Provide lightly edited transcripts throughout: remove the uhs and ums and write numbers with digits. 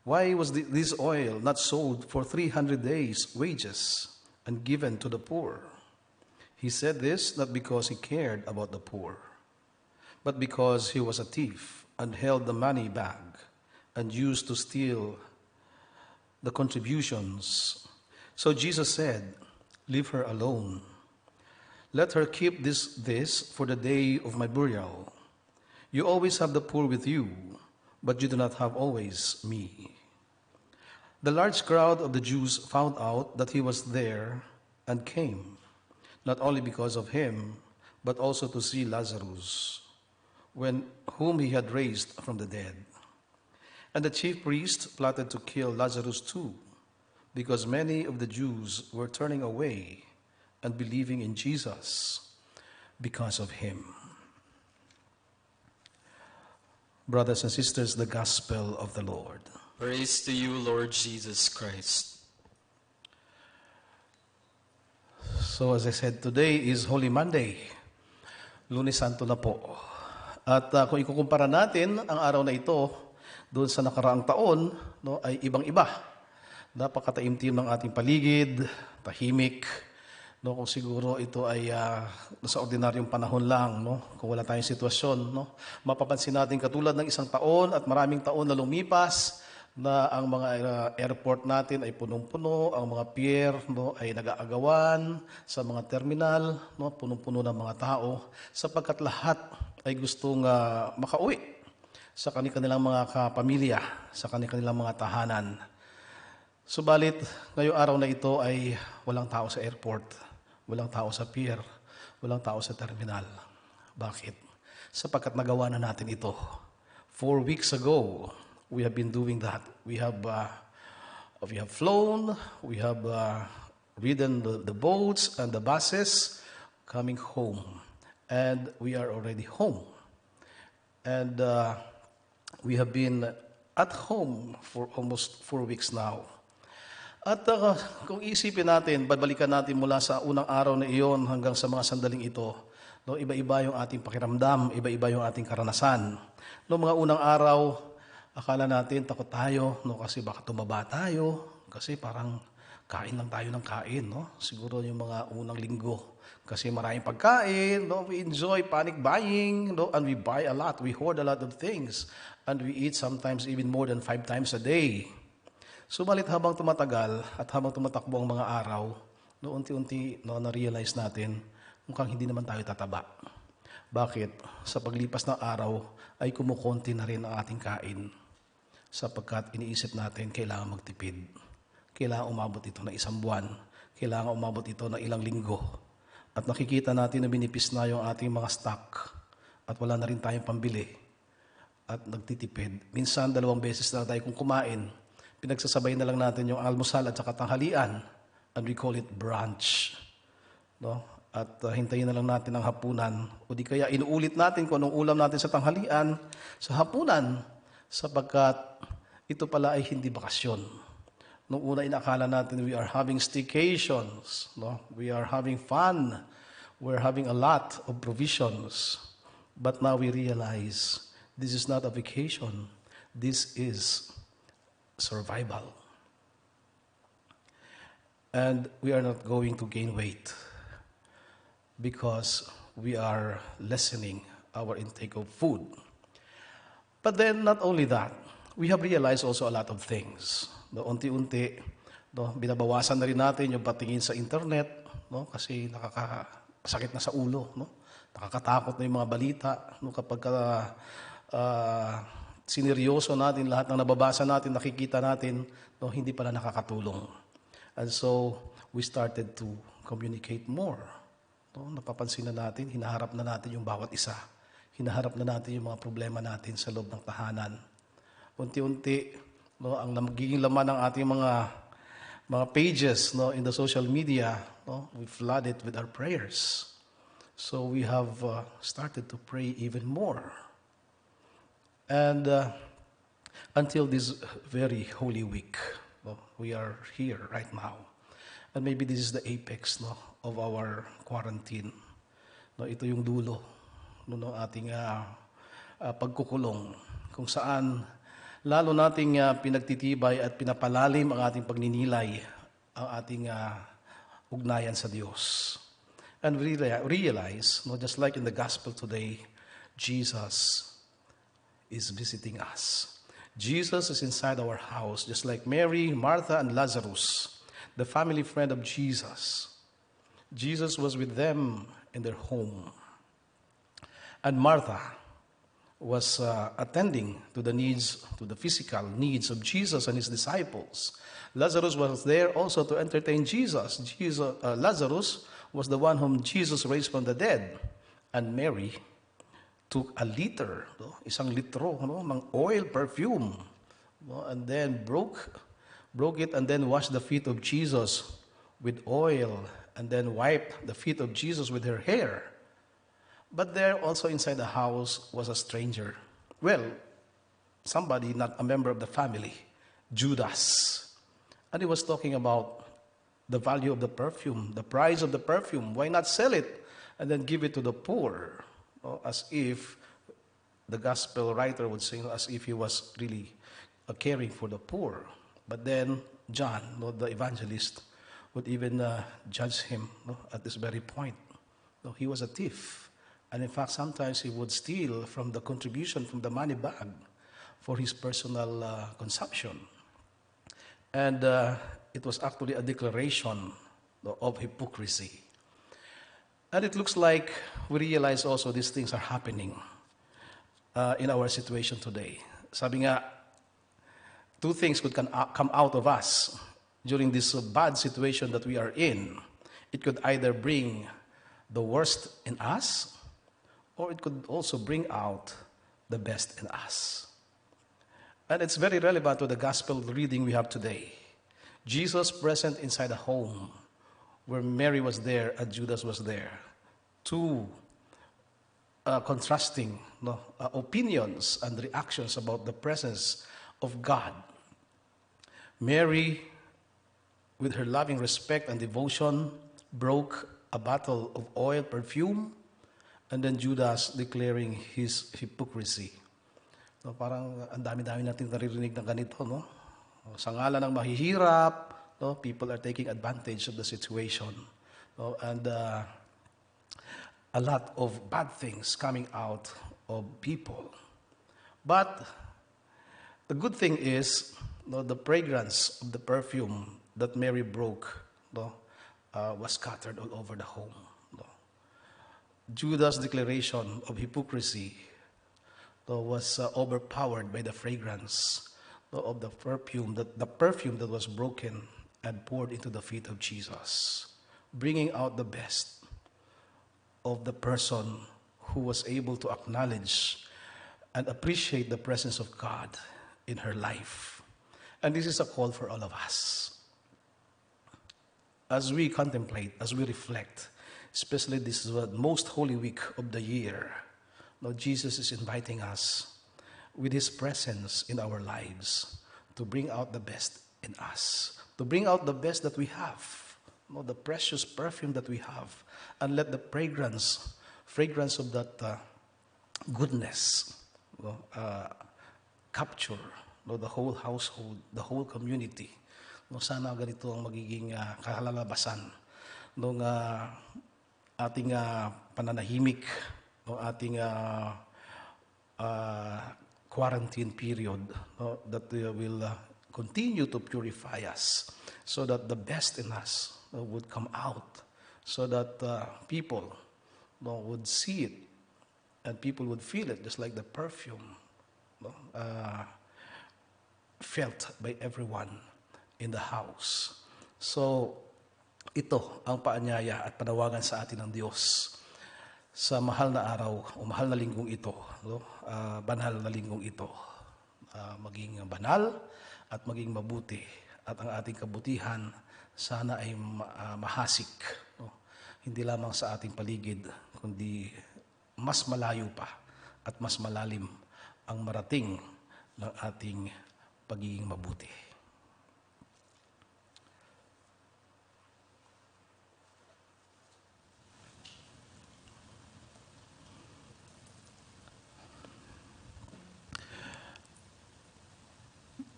Why was this oil not sold for 300 days' wages and given to the poor? He said this not because he cared about the poor, but because he was a thief and held the money bag and used to steal the contributions. So Jesus said, "Leave her alone. Let her keep this for the day of my burial. You always have the poor with you, but you do not have always me." The large crowd of the Jews found out that he was there and came, not only because of him, but also to see Lazarus, whom he had raised from the dead. And the chief priests plotted to kill Lazarus too, because many of the Jews were turning away and believing in Jesus because of him. Brothers and sisters, the gospel of the Lord. Praise to you, Lord Jesus Christ. So as I said, today is Holy Monday. Lunes Santo na po. At kung ikukumpara natin ang araw na ito doon sa nakaraang taon, no, ay ibang-iba. Napakataimtim ng ating paligid, tahimik. No, kung siguro ito ay sa ordinaryong panahon lang, no, kung wala tayong sitwasyon, no, mapapansin natin katulad ng isang taon at maraming taon na lumipas, na ang mga airport natin ay punong-puno, ang mga pier, no, ay nag-aagawan sa mga terminal, no, punong-puno ng mga tao, sapagkat lahat ay gustong makauwi sa kanilang mga kapamilya, sa kanilang mga tahanan. Subalit, ngayong araw na ito ay walang tao sa airport, walang tao sa pier, walang tao sa terminal. Bakit? Sapagkat nagawa na natin ito. 4 weeks ago, we have been doing that. We have flown, we have ridden the boats and the buses coming home. And we are already home. And we have been at home for almost 4 weeks now. At kung isipin natin, babalikan natin mula sa unang araw na iyon hanggang sa mga sandaling ito, no, iba-iba yung ating pakiramdam, iba-iba yung ating karanasan. No, mga unang araw, akala natin takot tayo, no, kasi baka tumaba tayo, kasi parang kain lang tayo ng kain, no? Siguro yung mga unang linggo. Kasi maraming pagkain, no? We enjoy panic buying, no? And we buy a lot, we hoard a lot of things. And we eat sometimes even more than 5 times a day. Subalit habang tumatagal at habang tumatakbo ang mga araw, no, unti-unti no, na-realize natin mukhang hindi naman tayo tataba. Bakit? Sa paglipas ng araw ay kumukonti na rin ang ating kain sapagkat iniisip natin kailangan magtipid. Kailangan umabot ito na 1 buwan. Kailangan umabot ito na ilang linggo. At nakikita natin na binipis na yung ating mga stock at wala na rin tayong pambili at nagtitipid. Minsan 2 beses na tayo kung kumain. Pinagsasabay na lang natin yung almusal at saka tanghalian, and we call it brunch. No? At hintayin na lang natin ang hapunan, o di kaya inuulit natin kung anong ulam natin sa tanghalian, sa hapunan, sapagkat ito pala ay hindi bakasyon. Noong una inakala natin we are having staycations, no? We are having fun, we're having a lot of provisions, but now we realize this is not a vacation, this is survival. And we are not going to gain weight because we are lessening our intake of food. But then, not only that, we have realized also a lot of things. No, unti-unti, no, binabawasan na rin natin yung patingin sa internet, no, kasi nakakasakit na sa ulo, no? Nakakatakot na yung mga balita, no, kapag sineryoso natin lahat ng nababasa natin, nakikita natin, no, hindi pala nakakatulong. And so, we started to communicate more. No, napapansin na natin, hinaharap na natin yung bawat isa. Hinaharap na natin yung mga problema natin sa loob ng tahanan. Unti-unti, no, ang magiging laman ng ating mga pages, no, in the social media, no, we flood it with our prayers. So we have started to pray even more. And until this very holy week, no, we are here right now. And maybe this is the apex, no, of our quarantine. No, ito yung dulo, no, ng ating pagkukulong, kung saan Lalo nating pinagtitibay at pinapalalim ang ating pagninilay, ang ating ugnayan sa Diyos. And we realize, no, just like in the gospel today, Jesus is visiting us. Jesus is inside our house, just like Mary, Martha, and Lazarus, the family friend of Jesus. Jesus was with them in their home. And Martha was attending to the needs, to the physical needs of Jesus and his disciples. Lazarus was there also to entertain Jesus. Lazarus was the one whom Jesus raised from the dead. And Mary took a liter, no? Isang litro, no? Ng oil, perfume, no? And then broke it and then washed the feet of Jesus with oil and then wiped the feet of Jesus with her hair. But there also inside the house was a stranger. Well, somebody not a member of the family, Judas. And he was talking about the value of the perfume, the price of the perfume. Why not sell it and then give it to the poor? As if the gospel writer would say, as if he was really caring for the poor. But then John, the evangelist, would even judge him at this very point. He was a thief. And in fact, sometimes he would steal from the contribution from the money bag for his personal consumption. And it was actually a declaration of hypocrisy. And it looks like we realize also these things are happening in our situation today. Sabi nga, two things could come out of us during this bad situation that we are in. It could either bring the worst in us, or it could also bring out the best in us. And it's very relevant to the gospel reading we have today. Jesus present inside a home where Mary was there and Judas was there. Two contrasting opinions and reactions about the presence of God. Mary, with her loving respect and devotion, broke a bottle of oil, perfume, and then Judas declaring his hypocrisy. Parang ang dami-dami natin naririnig ng ganito, no? Sa ngalan ng mahihirap, people are taking advantage of the situation. And a lot of bad things coming out of people. But the good thing is, the fragrance of the perfume that Mary broke was scattered all over the home. Judas' declaration of hypocrisy was overpowered by the fragrance of the perfume that was broken and poured into the feet of Jesus, bringing out the best of the person who was able to acknowledge and appreciate the presence of God in her life. And this is a call for all of us. As we contemplate, as we reflect, especially this is the most holy week of the year, Jesus is inviting us with his presence in our lives to bring out the best in us, to bring out the best that we have, the precious perfume that we have, and let the fragrance of that goodness capture the whole household, the whole community. Sana ganito ang magiging kalalabasan ng ating pananahimik, ng ating quarantine period, that will continue to purify us so that the best in us would come out, so that people would see it and people would feel it, just like the perfume felt by everyone in the house. So, ito ang paanyaya at panawagan sa atin ng Diyos sa mahal na araw o mahal na linggong ito, banal na linggong ito. Maging banal at maging mabuti at ang ating kabutihan sana ay mahasik. Hindi lamang sa ating paligid, kundi mas malayo pa at mas malalim ang marating ng ating pagiging mabuti.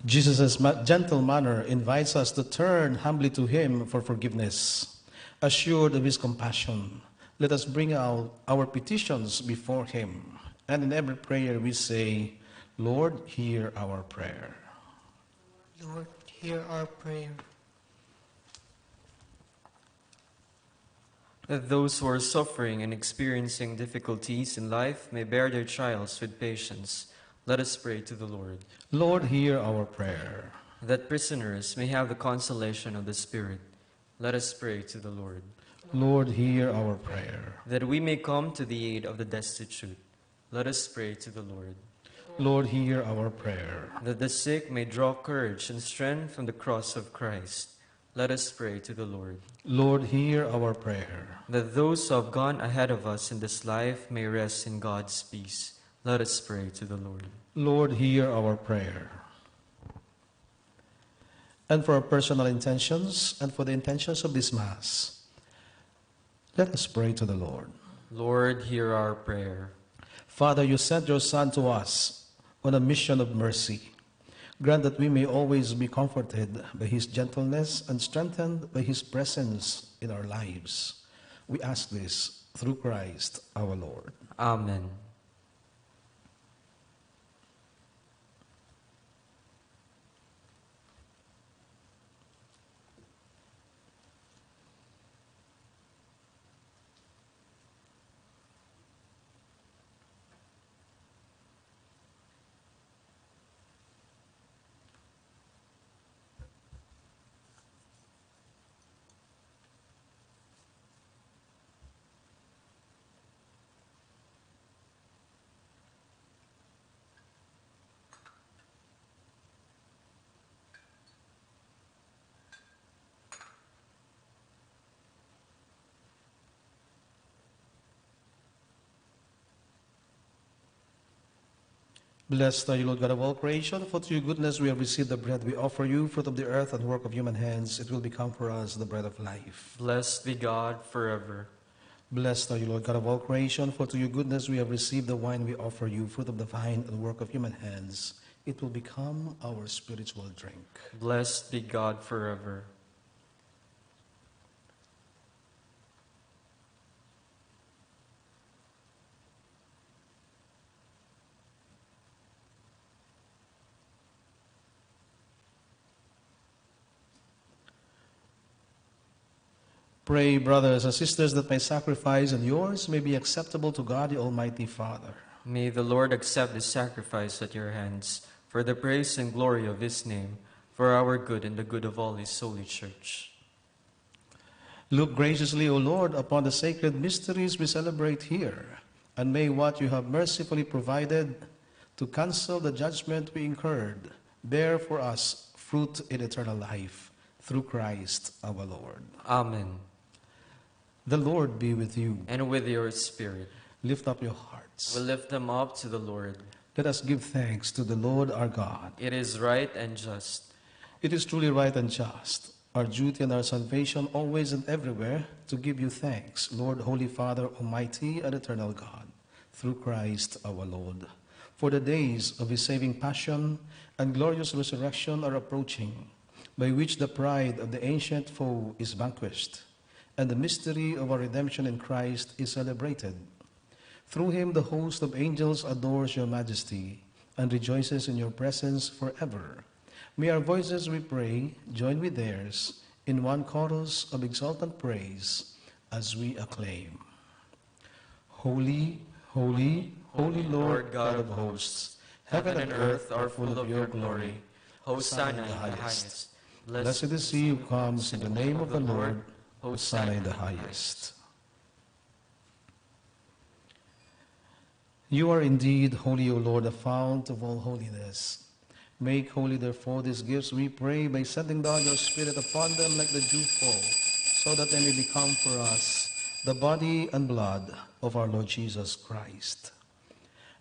Jesus' gentle manner invites us to turn humbly to him for forgiveness. Assured of his compassion, let us bring out our petitions before him. And in every prayer we say, Lord, hear our prayer. Lord, hear our prayer. That those who are suffering and experiencing difficulties in life may bear their trials with patience, let us pray to the Lord. Lord, hear our prayer. That prisoners may have the consolation of the Spirit, let us pray to the Lord. Lord, hear our prayer. That we may come to the aid of the destitute, let us pray to the Lord. Lord, hear our prayer. That the sick may draw courage and strength from the cross of Christ, let us pray to the Lord. Lord, hear our prayer. That those who have gone ahead of us in this life may rest in God's peace, let us pray to the Lord. Lord, hear our prayer. And for our personal intentions and for the intentions of this Mass, let us pray to the Lord. Lord, hear our prayer. Father, you sent your Son to us on a mission of mercy. Grant that we may always be comforted by his gentleness and strengthened by his presence in our lives. We ask this through Christ our Lord. Amen. Blessed are you, Lord God of all creation, for through your goodness we have received the bread we offer you, fruit of the earth and work of human hands. It will become for us the bread of life. Blessed be God forever. Blessed are you, Lord God of all creation, for through your goodness we have received the wine we offer you, fruit of the vine and work of human hands. It will become our spiritual drink. Blessed be God forever. Pray, brothers and sisters, that my sacrifice and yours may be acceptable to God, the Almighty Father. May the Lord accept this sacrifice at your hands, for the praise and glory of his name, for our good and the good of all his holy church. Look graciously, O Lord, upon the sacred mysteries we celebrate here, and may what you have mercifully provided to cancel the judgment we incurred bear for us fruit in eternal life, through Christ our Lord. Amen. The Lord be with you. And with your spirit. Lift up your hearts. We lift them up to the Lord. Let us give thanks to the Lord our God. It is right and just. It is truly right and just, our duty and our salvation, always and everywhere, to give you thanks, Lord, Holy Father, Almighty and eternal God, through Christ our Lord. For the days of his saving passion and glorious resurrection are approaching, by which the pride of the ancient foe is vanquished, and the mystery of our redemption in Christ is celebrated. Through him the host of angels adores your majesty and rejoices in your presence forever. May our voices, we pray, join with theirs in one chorus of exultant praise as we acclaim. Holy, holy, holy Lord God of hosts, heaven and earth are full of your glory. Hosanna in the highest. Blessed is he who comes in the name of the Lord. Hosanna in the highest. You are indeed holy, O Lord, the fount of all holiness. Make holy, therefore, these gifts, we pray, by sending down your Spirit upon them like the dewfall, so that they may become for us the body and blood of our Lord Jesus Christ.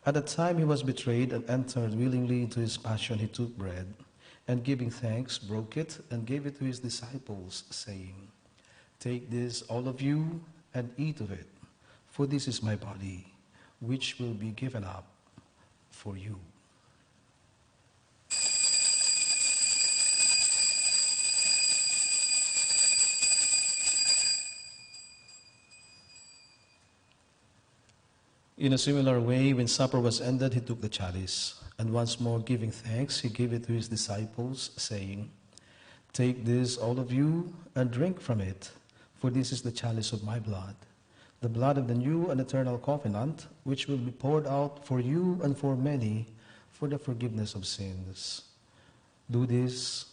At the time he was betrayed and entered willingly into his passion, he took bread, and giving thanks, broke it, and gave it to his disciples, saying, Take this, all of you, and eat of it, for this is my body, which will be given up for you. In a similar way, when supper was ended, he took the chalice, and once more giving thanks, he gave it to his disciples, saying, "Take this, all of you, and drink from it, for this is the chalice of my blood, the blood of the new and eternal covenant, which will be poured out for you and for many for the forgiveness of sins. Do this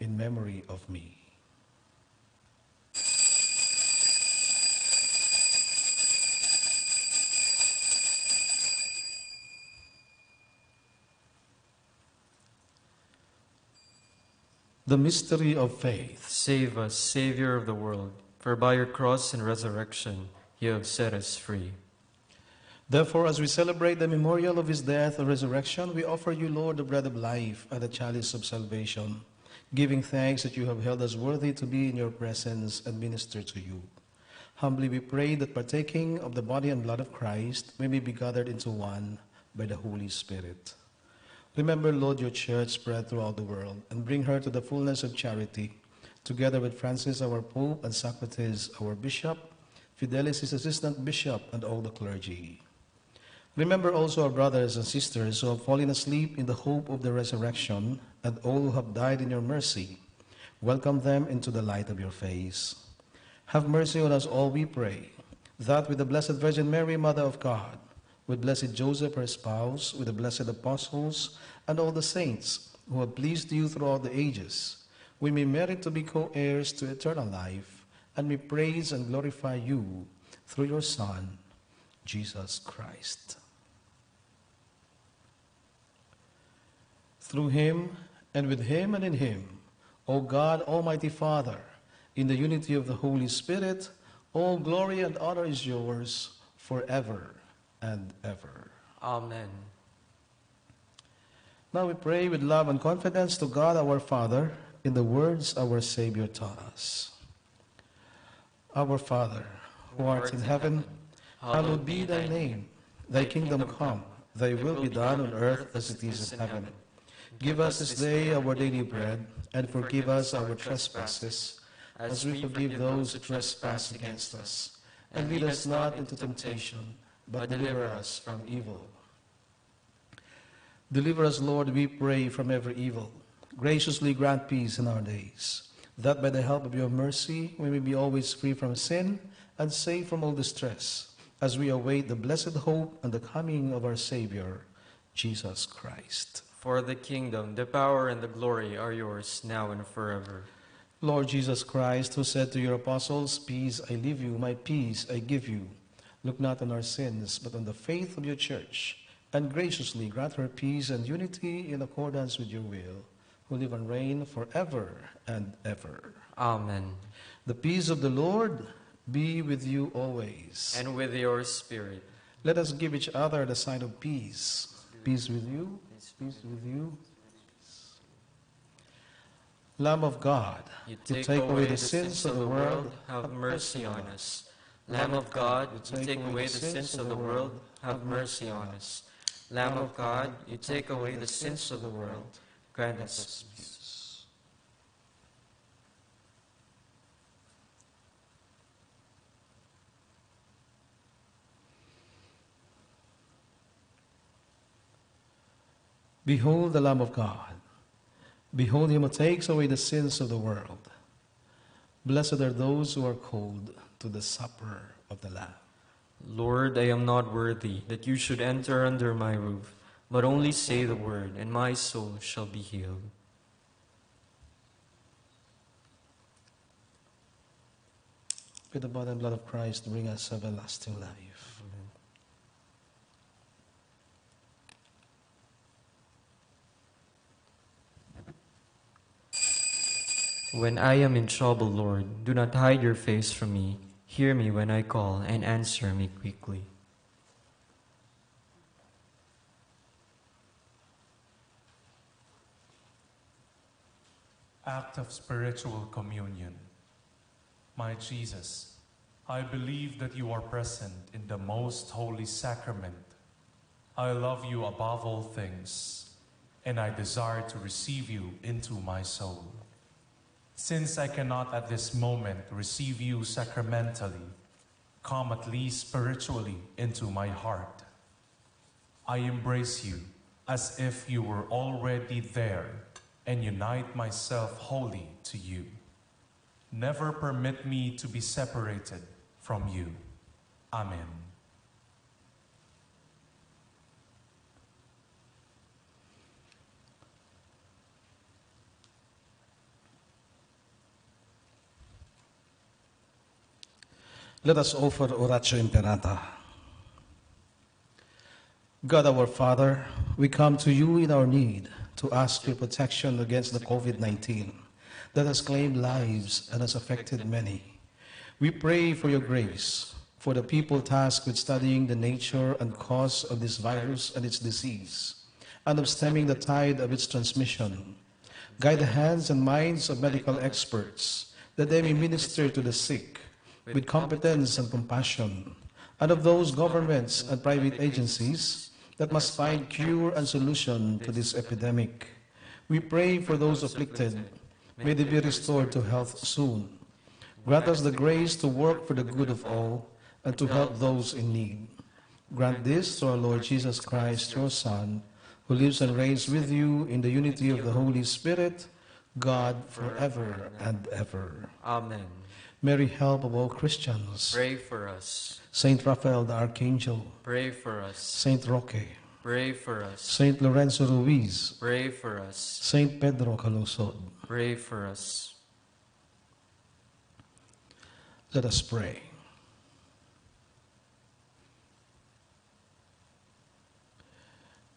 in memory of me." The mystery of faith. Save us, Savior of the world, for by your cross and resurrection you have set us free. Therefore, as we celebrate the memorial of his death and resurrection, we offer you, Lord, the bread of life and the chalice of salvation, giving thanks that you have held us worthy to be in your presence and minister to you. Humbly we pray that partaking of the body and blood of Christ, we may be gathered into one by the Holy Spirit. Remember, Lord, your church spread throughout the world, and bring her to the fullness of charity, together with Francis, our Pope, and Socrates, our Bishop, Fidelis, his assistant bishop, and all the clergy. Remember also our brothers and sisters who have fallen asleep in the hope of the resurrection, and all who have died in your mercy. Welcome them into the light of your face. Have mercy on us all, we pray, that with the Blessed Virgin Mary, Mother of God, with blessed Joseph, her spouse, with the blessed apostles, and all the saints who have pleased you throughout the ages, we may merit to be co-heirs to eternal life, and may praise and glorify you through your Son, Jesus Christ. Through him, and with him, and in him, O God, Almighty Father, in the unity of the Holy Spirit, all glory and honor is yours forever and ever. Amen. Now we pray with love and confidence to God our Father in the words our Savior taught us. Our Father, who art in heaven, hallowed be thy name. Thy kingdom come, thy will be done on earth as it is in heaven. Give us this day our daily bread, and forgive us our trespasses, as we forgive those who trespass against us. And lead us not into temptation, but deliver us from evil. Deliver us, Lord, we pray, from every evil. Graciously grant peace in our days, that by the help of your mercy we may be always free from sin and safe from all distress, as we await the blessed hope and the coming of our Savior, Jesus Christ. For the kingdom, the power, and the glory are yours, now and forever. Lord Jesus Christ, who said to your apostles, "Peace I leave you, my peace I give you," look not on our sins, but on the faith of your church, and graciously grant her peace and unity in accordance with your will, who live and reign forever and ever. Amen. The peace of the Lord be with you always. And with your spirit. Let us give each other the sign of peace. Peace with you. Peace with you. Lamb of God, You who take away the sins of the world, have mercy on us. Lamb of God, you take away the sins of the world, have mercy on us. Lamb of God, you take away the sins of the world, grant us peace. Behold the Lamb of God. Behold him who takes away the sins of the world. Blessed are those who are called to the supper of the Lamb. Lord, I am not worthy that you should enter under my roof, but only say the word, and my soul shall be healed. With the body and blood of Christ, bring us everlasting life. Amen. When I am in trouble, Lord, do not hide your face from me. Hear me when I call, and answer me quickly. Act of spiritual communion. My Jesus, I believe that you are present in the most holy sacrament. I love you above all things, and I desire to receive you into my soul. Since I cannot at this moment receive you sacramentally, come at least spiritually into my heart. I embrace you as if you were already there and unite myself wholly to you. Never permit me to be separated from you. Amen. Let us offer Oratio Imperata. God our Father, we come to you in our need to ask your protection against the COVID-19 that has claimed lives and has affected many. We pray for your grace for the people tasked with studying the nature and cause of this virus and its disease, and of stemming the tide of its transmission. Guide the hands and minds of medical experts that they may minister to the sick with competence and compassion, and of those governments and private agencies that must find cure and solution to this epidemic. We pray for those afflicted. May they be restored to health soon. Grant us the grace to work for the good of all and to help those in need. Grant this through our Lord Jesus Christ, your Son, who lives and reigns with you in the unity of the Holy Spirit, God, forever and ever. Amen. Mary, help of all Christians. Pray for us. Saint Raphael the Archangel. Pray for us. Saint Roque. Pray for us. Saint Lorenzo Ruiz. Pray for us. Saint Pedro Calosod. Pray for us. Let us pray.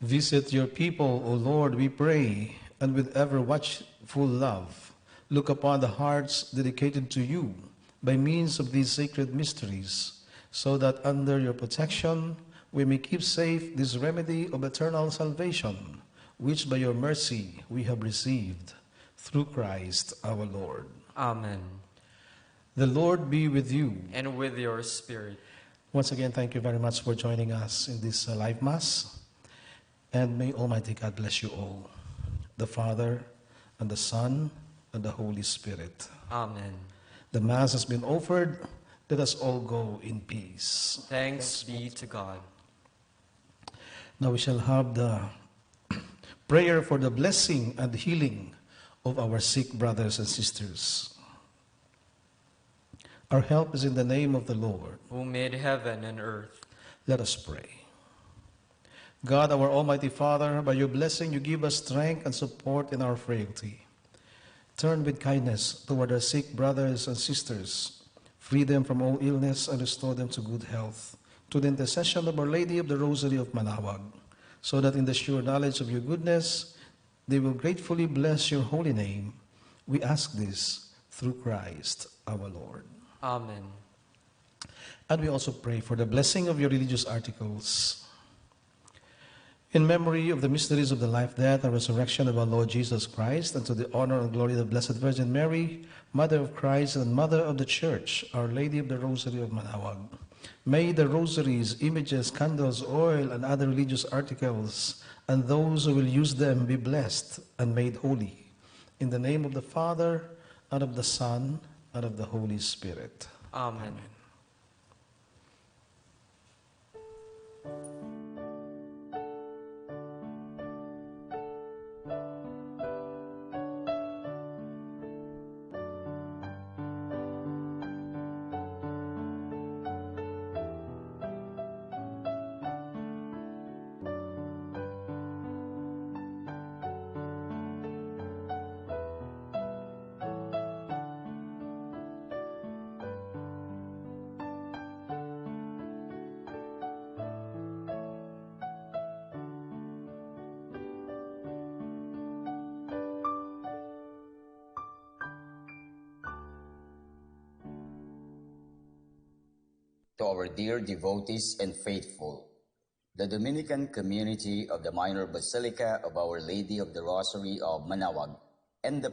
Visit your people, O Lord, we pray, and with ever watchful love, look upon the hearts dedicated to you by means of these sacred mysteries, so that under your protection we may keep safe this remedy of eternal salvation, which by your mercy we have received, through Christ our Lord. Amen. The Lord be with you. And with your spirit. Once again, thank you very much for joining us in this live Mass. And may Almighty God bless you all, the Father, and the Son, and the Holy Spirit. Amen. The Mass has been offered. Let us all go in peace. Thanks be to God. Now we shall have the prayer for the blessing and healing of our sick brothers and sisters. Our help is in the name of the Lord, who made heaven and earth. Let us pray. God, our Almighty Father, by your blessing you give us strength and support in our frailty. Turn with kindness toward our sick brothers and sisters. Free them from all illness and restore them to good health, to the intercession of Our Lady of the Rosary of Manaoag, so that in the sure knowledge of your goodness, they will gratefully bless your holy name. We ask this through Christ our Lord. Amen. And we also pray for the blessing of your religious articles. In memory of the mysteries of the life, death, and resurrection of our Lord Jesus Christ, and to the honor and glory of the Blessed Virgin Mary, Mother of Christ and Mother of the Church, Our Lady of the Rosary of Manaoag, may the rosaries, images, candles, oil, and other religious articles, and those who will use them be blessed and made holy. In the name of the Father, and of the Son, and of the Holy Spirit. Amen. To our dear devotees and faithful, the Dominican community of the Minor Basilica of Our Lady of the Rosary of Manaoag and the